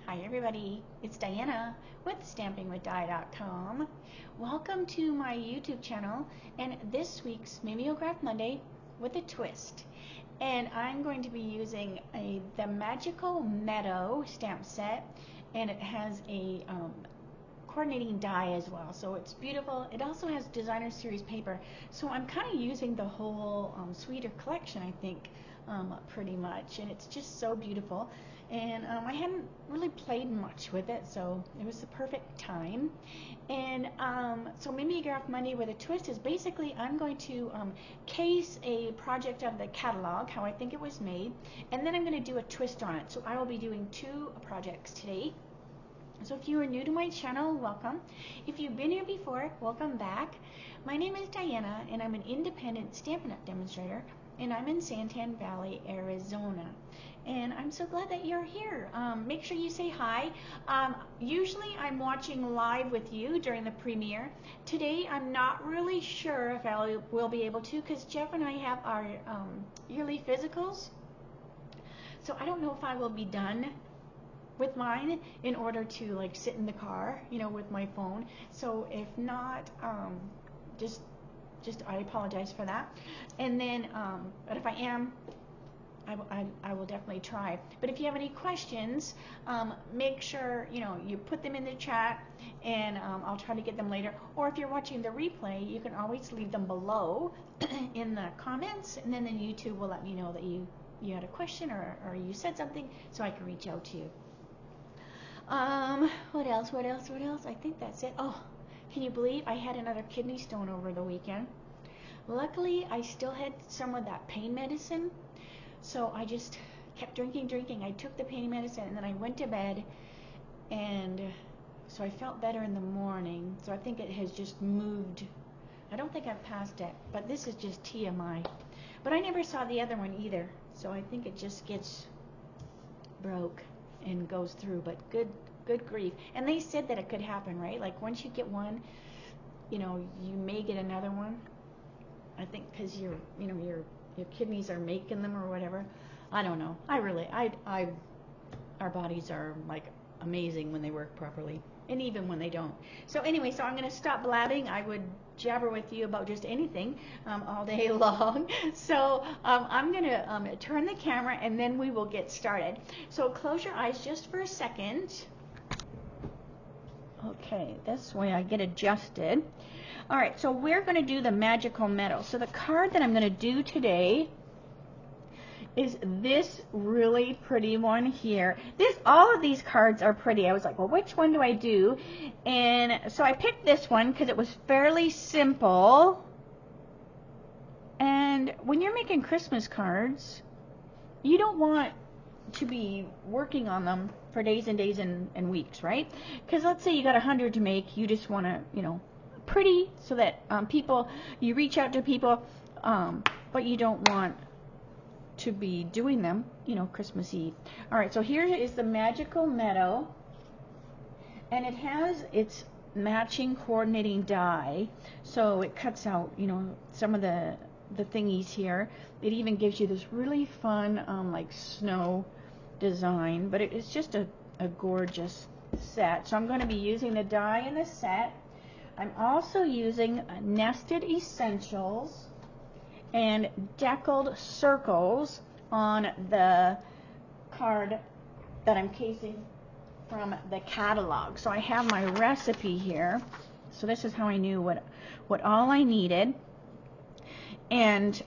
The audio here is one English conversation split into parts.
Hi everybody, it's Diana with stampingwithdie.com. Welcome to my YouTube channel and this week's Mimeograph Monday with a twist. And I'm going to be using the Magical Meadow stamp set, and it has a coordinating die as well, so it's beautiful. It also has designer series paper, so I'm kind of using the whole suite or collection, I think, pretty much, and it's just so beautiful. And I hadn't really played much with it, so it was the perfect time. And so Mimeograph Monday with a twist is basically I'm going to case a project of the catalog, how I think it was made, and then I'm going to do a twist on it. So I will be doing two projects today. So if you are new to my channel, welcome. If you've been here before, welcome back. My name is Diana, and I'm an independent Stampin' Up! Demonstrator, and I'm in Santan Valley, Arizona. And I'm so glad that you're here. Make sure you say hi. Usually I'm watching live with you during the premiere. Today I'm not really sure if I will be able to, because Jeff and I have our yearly physicals. So I don't know if I will be done with mine in order to like sit in the car, you know, with my phone. So if not, just I apologize for that. And then, but if I am, I will definitely try. But if you have any questions, make sure you put them in the chat, and I'll try to get them later. Or if you're watching the replay, you can always leave them below in the comments, and then YouTube will let me know that you had a question or you said something, so I can reach out to you. What else? I think that's it. Oh, can you believe I had another kidney stone over the weekend? Luckily, I still had some of that pain medicine, so I just kept drinking. I took the pain medicine, and then I went to bed, and so I felt better in the morning. So I think it has just moved. I don't think I've passed it, but this is just TMI. But I never saw the other one either, so I think it just gets broke and goes through. But good grief. And they said that it could happen, right? Like once you get one, you may get another one. I think because your kidneys are making them or whatever. I don't know. Our bodies are like amazing when they work properly, and even when they don't. So anyway, so I'm going to stop blabbing. I would jabber with you about just anything all day long. So I'm going to turn the camera, and then we will get started. So close your eyes just for a second. Okay, this way I get adjusted. All right, so we're going to do the Magical Meadow. So the card that I'm going to do today is this really pretty one here. All of these cards are pretty. I was like, well, which one do I do? And so I picked this one because it was fairly simple. And when you're making Christmas cards, you don't want to be working on them for days and days and weeks, right? Because let's say you got 100 to make, you just want to, pretty, so that you reach out to people, but you don't want to be doing them, Christmas Eve. All right, so here is the Magical Meadow, and it has its matching coordinating die, so it cuts out, some of the thingies here. It even gives you this really fun, like snow design, but it's just a gorgeous set. So I'm going to be using the die in the set. I'm also using nested essentials and deckled circles on the card that I'm casing from the catalog. So I have my recipe here. So this is how I knew what all I needed. And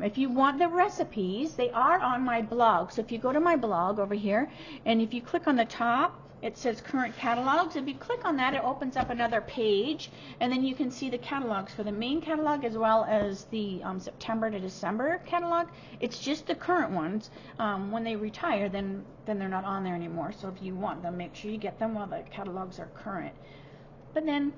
if you want the recipes, they are on my blog. So if you go to my blog over here, and if you click on the top, it says current catalogs. If you click on that, it opens up another page, and then you can see the catalogs for the main catalog as well as the September to December catalog. It's just the current ones. When they retire, then they're not on there anymore. So if you want them, make sure you get them while the catalogs are current. But then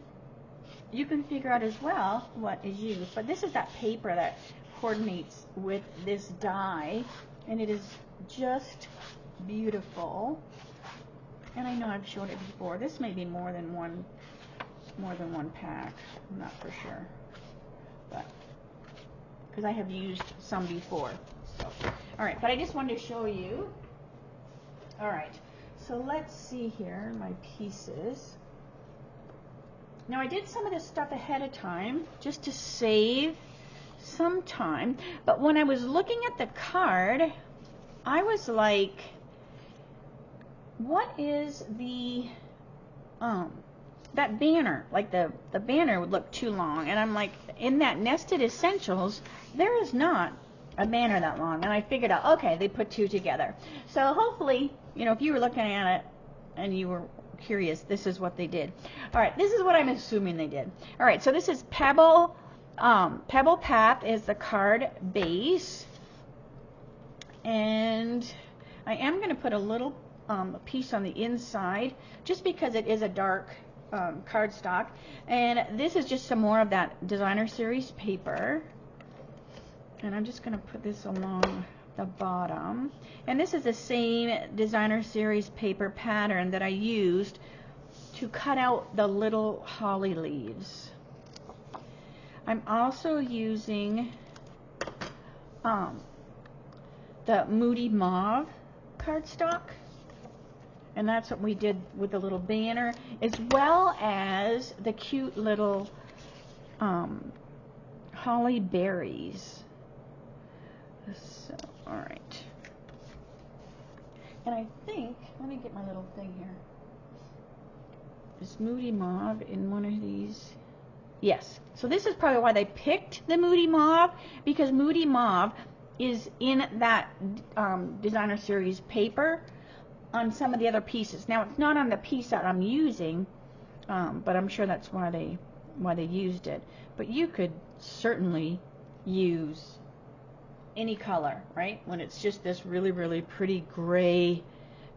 you can figure out as well what is used. But this is that paper that coordinates with this die, and it is just beautiful. And I know I've showed it before. This may be more than one pack. I'm not for sure, but because I have used some before. So, all right, but I just wanted to show you. All right, so let's see here, my pieces. Now I did some of this stuff ahead of time just to save some time, but when I was looking at the card, I was like, what is the, that banner, like the banner would look too long, and I'm like, in that Nested Essentials, there is not a banner that long, and I figured out, okay, they put two together. So hopefully, you know, if you were looking at it and you were curious, this is what they did. All right, this is what I'm assuming they did. All right, so this is Pebble Path is the card base, and I am going to put a little piece on the inside just because it is a dark cardstock, and this is just some more of that designer series paper, and I'm just going to put this along the bottom, and this is the same designer series paper pattern that I used to cut out the little holly leaves. I'm also using the Moody Mauve cardstock, and that's what we did with the little banner, as well as the cute little holly berries. So, all right. And I think, let me get my little thing here. Is Moody Mauve in one of these? Yes. So this is probably why they picked the Moody Mauve, because Moody Mauve is in that designer series paper on some of the other pieces. Now it's not on the piece that I'm using, but I'm sure that's why they used it. But you could certainly use any color, right? When it's just this really, really pretty gray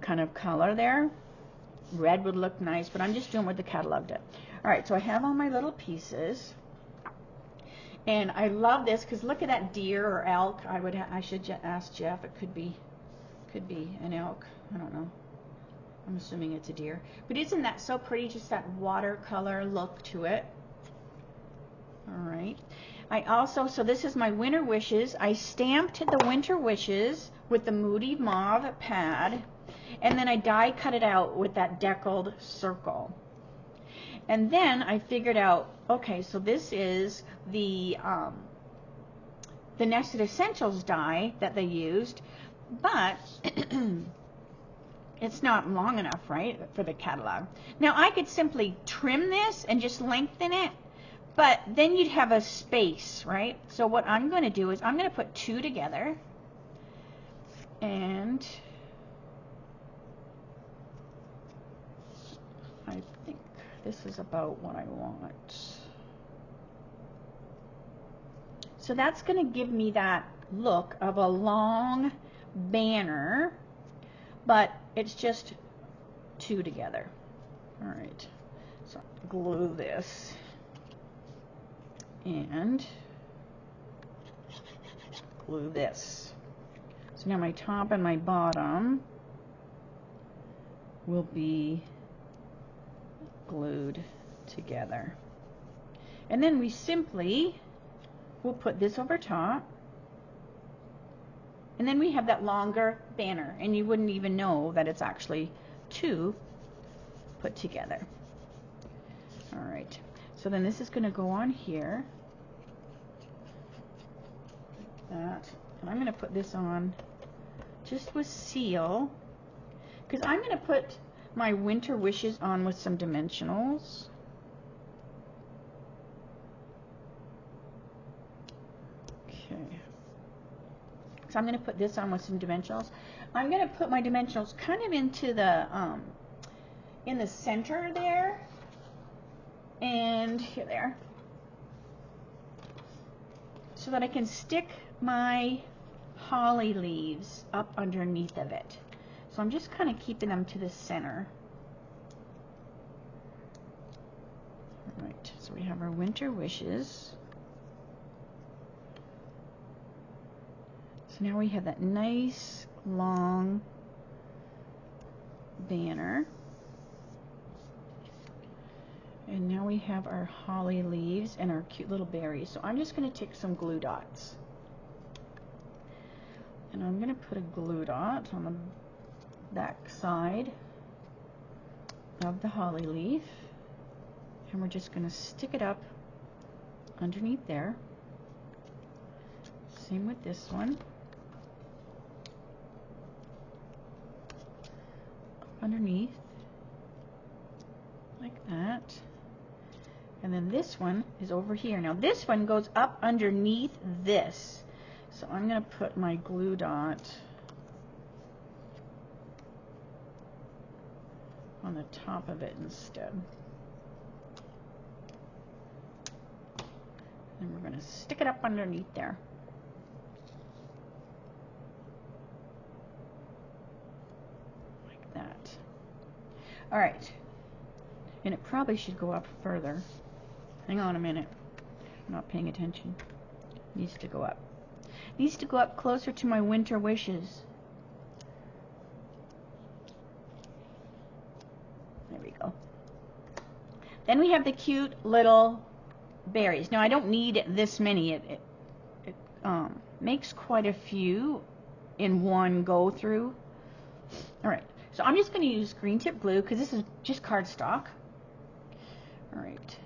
kind of color there. Red would look nice, but I'm just doing what the catalog did. All right, so I have all my little pieces, and I love this because look at that deer or elk. I should ask Jeff. It could be an elk. I don't know. I'm assuming it's a deer. But isn't that so pretty? Just that watercolor look to it. All right. I also, so this is my Winter Wishes. I stamped the Winter Wishes with the Moody Mauve pad, and then I die cut it out with that deckled circle. And then I figured out, okay, so this is the Nested Essentials die that they used, but it's not long enough, right, for the catalog. Now I could simply trim this and just lengthen it, but then you'd have a space, right? So what I'm going to do is I'm going to put two together, and I think this is about what I want. So that's going to give me that look of a long banner, but it's just two together. All right, so glue this and glue this. So now my top and my bottom will be glued together. And then we simply will put this over top, and then we have that longer banner, and you wouldn't even know that it's actually two put together. All right, so then this is going to go on here like that, and I'm going to put this on just with seal, because I'm going to put my Winter Wishes on with some dimensionals. Okay. So I'm going to put this on with some dimensionals. I'm going to put my dimensionals kind of into the in the center there, and here there, so that I can stick my holly leaves up underneath of it. So I'm just kind of keeping them to the center. All right, so we have our Winter Wishes. So now we have that nice long banner. And now we have our holly leaves and our cute little berries. So I'm just going to take some glue dots. And I'm going to put a glue dot on the back side of the holly leaf, and we're just going to stick it up underneath there. Same with this one. Underneath, like that. And then this one is over here. Now this one goes up underneath this. So I'm going to put my glue dot on the top of it instead. And we're going to stick it up underneath there. Like that. All right. And it probably should go up further. Hang on a minute. I'm not paying attention. It needs to go up. It needs to go up closer to my winter wishes. There we go. Then we have the cute little berries. Now I don't need this many. It makes quite a few in one go through. All right. So I'm just going to use green tip glue because this is just cardstock. All right.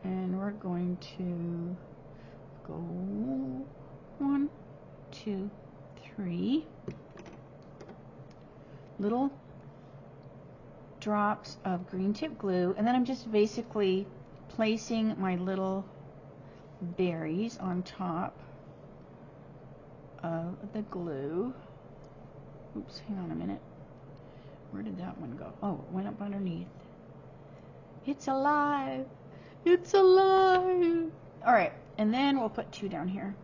And we're going to go 1, 2, 3 little drops of green tip glue, and then I'm just basically placing my little berries on top of the glue. Oops, hang on a minute. Where did that one go? Oh, it went up underneath. It's alive! It's alive! Alright, and then we'll put 2 down here.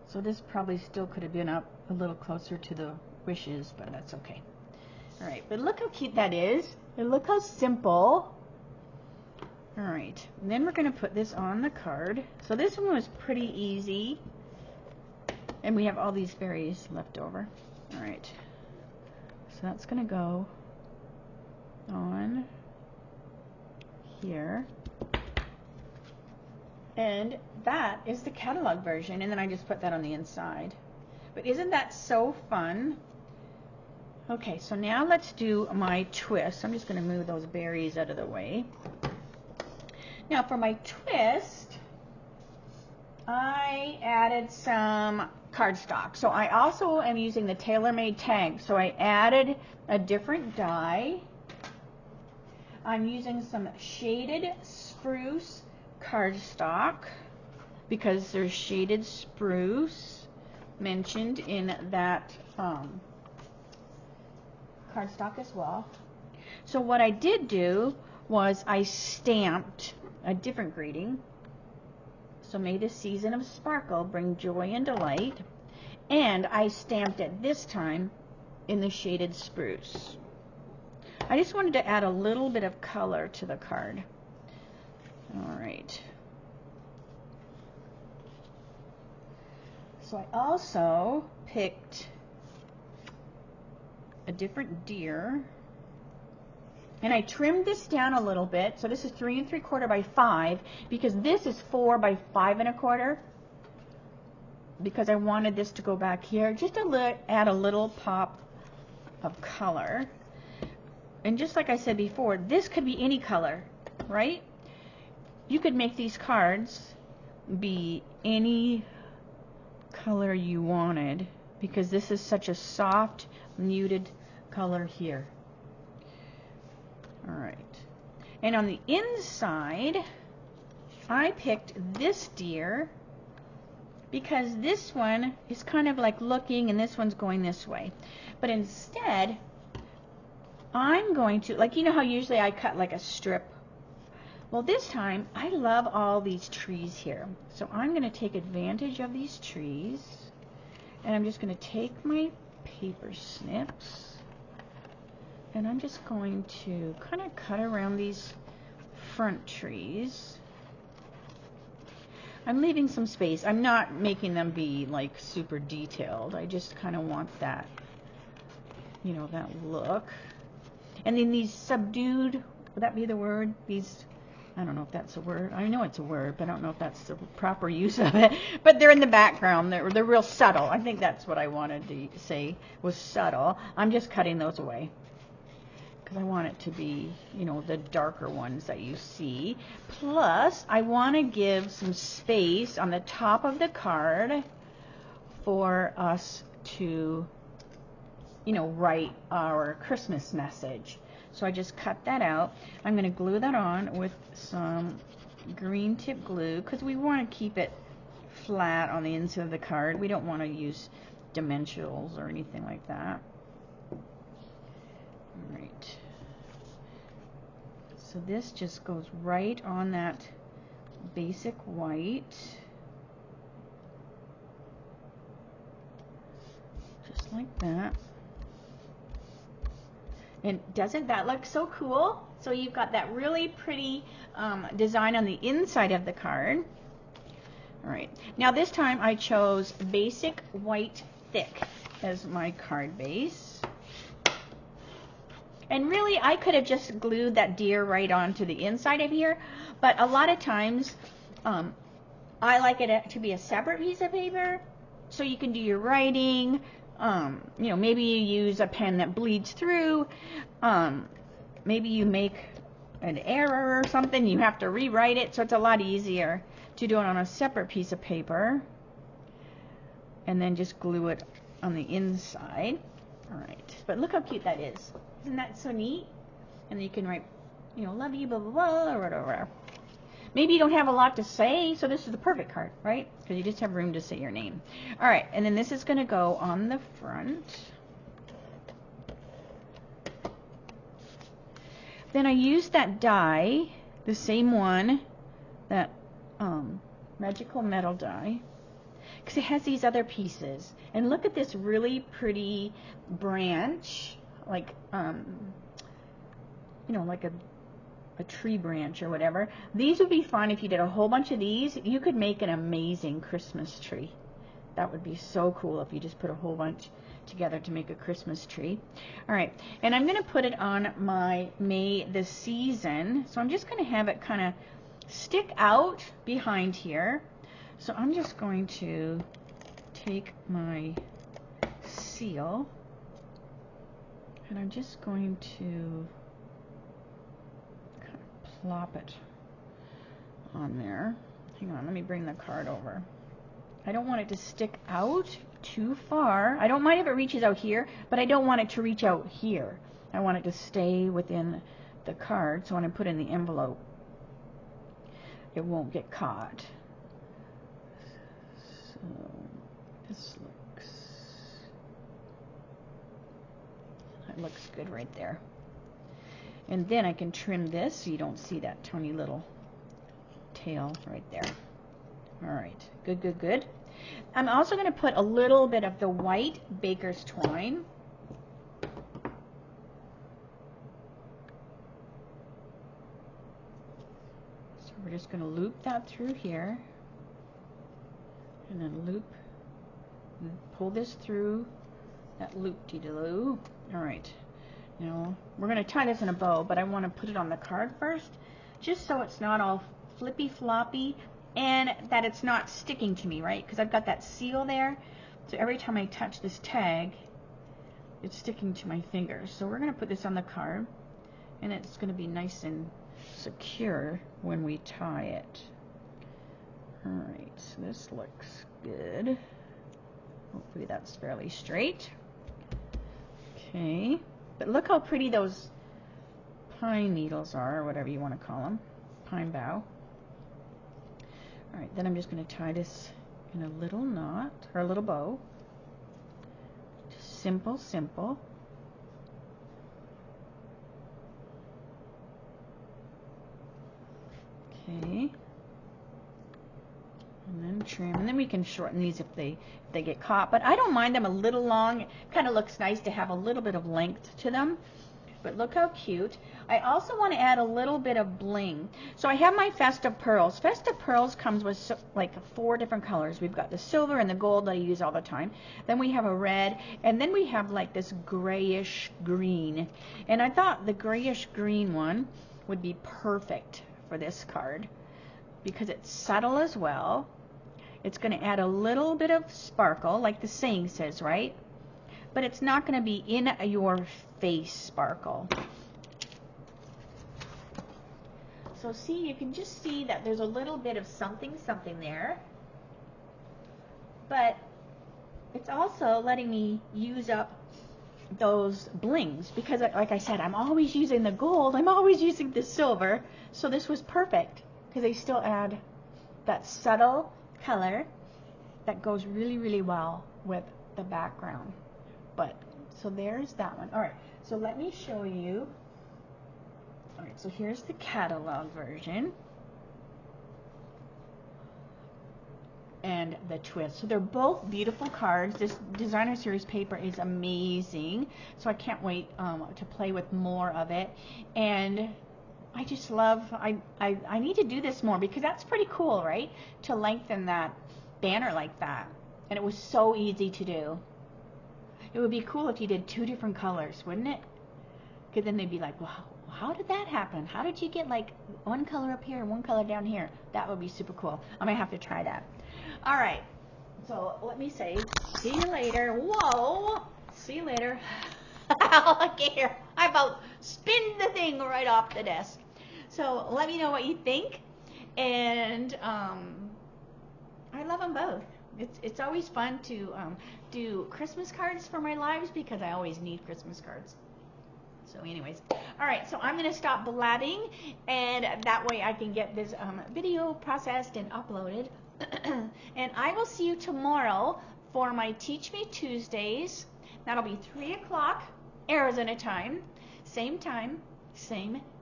So this probably still could have been up a little closer to the wishes, but that's okay. Alright, but look how cute that is. And look how simple. Alright, and then we're going to put this on the card. So this one was pretty easy. And we have all these berries left over. Alright, so that's going to go on here. And that is the catalog version, and then I just put that on the inside. But isn't that so fun? Okay, so now let's do my twist. I'm just going to move those berries out of the way. Now for my twist, I added some cardstock. So I also am using the TaylorMade tag. So I added a different die. I'm using some shaded spruce cardstock because there's shaded spruce mentioned in that cardstock as well. So what I did do was I stamped a different greeting. So may the season of sparkle bring joy and delight. And I stamped it this time in the shaded spruce. I just wanted to add a little bit of color to the card. Alright. So I also picked a different deer. And I trimmed this down a little bit. So this is 3 3/4 by 5 because this is 4 by 5 1/4. Because I wanted this to go back here just to add a little pop of color. And just like I said before, this could be any color, right? You could make these cards be any color you wanted because this is such a soft, muted color here. Alright. And on the inside, I picked this deer because this one is kind of like looking and this one's going this way. But instead, I'm going to, like, you know how usually I cut like a strip? Well, this time, I love all these trees here. So I'm going to take advantage of these trees. And I'm just going to take my paper snips. And I'm just going to kind of cut around these front trees. I'm leaving some space. I'm not making them be like super detailed. I just kind of want that, you know, that look. And then these subdued, would that be the word? These I don't know if that's a word. I know it's a word, but I don't know if that's the proper use of it. But they're in the background. They're real subtle. I think that's what I wanted to say was subtle. I'm just cutting those away because I want it to be, you know, the darker ones that you see. Plus, I want to give some space on the top of the card for us to, you know, write our Christmas message. So I just cut that out. I'm going to glue that on with some green tip glue because we want to keep it flat on the inside of the card. We don't want to use dimensionals or anything like that. All right. So this just goes right on that basic white. Just like that. And doesn't that look so cool? So you've got that really pretty design on the inside of the card. All right. Now this time I chose basic white thick as my card base. And really I could have just glued that deer right onto the inside of here. But a lot of times I like it to be a separate piece of paper. So you can do your writing. You know, maybe you use a pen that bleeds through. Maybe you make an error or something. You have to rewrite it. So it's a lot easier to do it on a separate piece of paper. And then just glue it on the inside. All right. But look how cute that is. Isn't that so neat? And then you can write, you know, love you, blah, blah, blah, or whatever. Maybe you don't have a lot to say, so this is the perfect card, right? Because you just have room to say your name. All right, and then this is going to go on the front. Then I used that die, the same one, that magical metal die, because it has these other pieces. And look at this really pretty branch, like, you know, like a tree branch or whatever. These would be fun if you did a whole bunch of these. You could make an amazing Christmas tree. That would be so cool if you just put a whole bunch together to make a Christmas tree. All right, and I'm going to put it on my May the Season. So I'm just going to have it kind of stick out behind here. So I'm just going to take my seal and I'm just going to plop it on there. Hang on, let me bring the card over. I don't want it to stick out too far. I don't mind if it reaches out here, but I don't want it to reach out here. I want it to stay within the card, so when I put it in the envelope, it won't get caught. So this looks good right there. And then I can trim this so you don't see that tiny little tail right there. All right, good, good, good. I'm also going to put a little bit of the white baker's twine. So we're just going to loop that through here. And then loop, and pull this through that loop-de-loo. All right. Now, we're going to tie this in a bow, but I want to put it on the card first, just so it's not all flippy-floppy and that it's not sticking to me, right? Because I've got that seal there, so every time I touch this tag, it's sticking to my fingers. So we're going to put this on the card, and it's going to be nice and secure when we tie it. All right, so this looks good. Hopefully that's fairly straight. Okay. But look how pretty those pine needles are, or whatever you want to call them. Pine bough. All right, then I'm just going to tie this in a little knot, or a little bow. Just simple, simple. Okay. And then trim, and then we can shorten these if they get caught. But I don't mind them a little long. It kind of looks nice to have a little bit of length to them. But look how cute. I also want to add a little bit of bling. So I have my Festive Pearls. Festive Pearls comes with like 4 different colors. We've got the silver and the gold that I use all the time. Then we have a red, and then we have like this grayish green. And I thought the grayish green one would be perfect for this card because it's subtle as well. It's going to add a little bit of sparkle, like the saying says, right? But it's not going to be in your face sparkle. So see, you can just see that there's a little bit of something there. But it's also letting me use up those blings because, like I said, I'm always using the gold. I'm always using the silver. So this was perfect because they still add that subtle color that goes really, really well with the background. But so there's that one. All right, so let me show you. All right, so here's the catalog version and the twist. So they're both beautiful cards. This designer series paper is amazing, so I can't wait to play with more of it. And I just love, I need to do this more because that's pretty cool, right? To lengthen that banner like that. And it was so easy to do. It would be cool if you did 2 different colors, wouldn't it? Because then they'd be like, wow, how did that happen? How did you get like one color up here and one color down here? That would be super cool. I might have to try that. All right. So let me say, see you later. Whoa. See you later. Look here. I about spin the thing right off the desk. So let me know what you think. And I love them both. It's always fun to do Christmas cards for my lives because I always need Christmas cards. So anyways, all right, so I'm going to stop blabbing, and that way I can get this video processed and uploaded. And I will see you tomorrow for my Teach Me Tuesdays. That'll be 3 o'clock Arizona time, same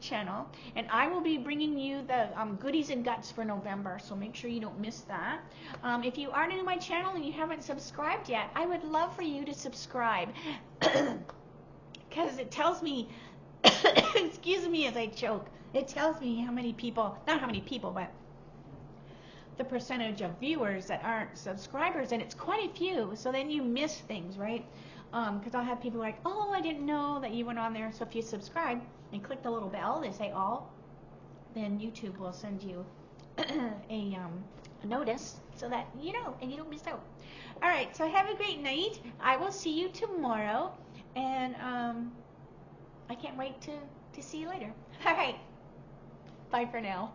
channel. And I will be bringing you the goodies and guts for November, so make sure you don't miss that. If you are new to my channel and you haven't subscribed yet, I would love for you to subscribe. Because it tells me, excuse me as I choke, it tells me how many people, not how many people, but the percentage of viewers that aren't subscribers, and it's quite a few, so then you miss things, right? Because I'll have people like, oh, I didn't know that you went on there, so if you subscribe and click the little bell, they say all, then YouTube will send you a notice so that you know, and you don't miss out. All right, so have a great night. I will see you tomorrow. And I can't wait to see you later. All right. Bye for now.